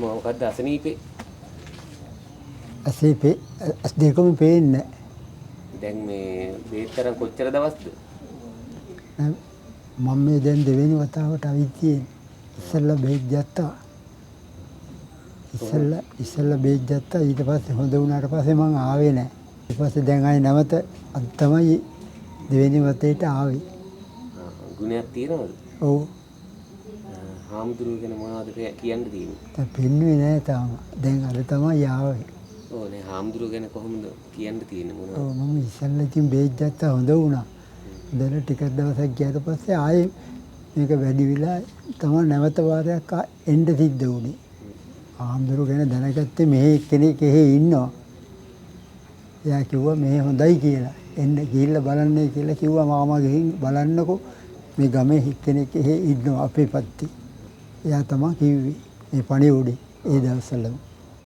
මොකක්ද අසනීපේ? අසීපේ අස් දෙකම පේන්නේ දැන් මේ බේත් තරම් කොච්චර දවස්ද? නැහැ. මම මේ දැන් දෙවෙනි වතාවට අවිත් තියෙන්නේ. ඉස්සෙල්ලා බේත් ගත්තා. ඉස්සෙල්ලා බේත් ගත්තා. ඊට පස්සේ හොඳ වුණාට පස්සේ මං ආවේ නැහැ. ඊට පස්සේ දැන් ආයේ නැවත අද තමයි දෙවෙනි වතේට ආවේ. ගුණයක් තියනවද? ඔව්. හාමුදුරුවෝ ගැන මොනවද කියන්න තියෙන්නේ? දැන් පෙන්වුවේ නැහැ තාම. දැන් අද තමයි ආවේ. ඔව් නේ හාමුදුරුවෝ ගැන කොහොමද කියන්න තියෙන්නේ මොනවද? ඔව් මම ඉස්සෙල්ලා ඉතින් බේත් ගත්තා හොඳ වුණා. දැන් ටිකක් දවසක් ගියාට පස්සේ ආයේ මේක වැඩි වෙලා තමයි නැවත වාරයක් එන්න සිද්ධ වුණේ. හාමුදුරුවෝ ගැන දැනගත්තේ මෙහි කෙනෙක් එහෙ ඉන්නවා. එයා කිව්වා මේ හොඳයි කියලා. එන්න ගිහිල්ලා බලන්නයි කියලා කිව්වා. මාමා ගිහින් බලන්නකෝ මේ ගමේ කෙනෙක් එහෙ ඉන්නවා අපේ පැත්තේ. එයා තමයි කිව්වේ මේ පණිවුඩේ ඒ දවස්වලම.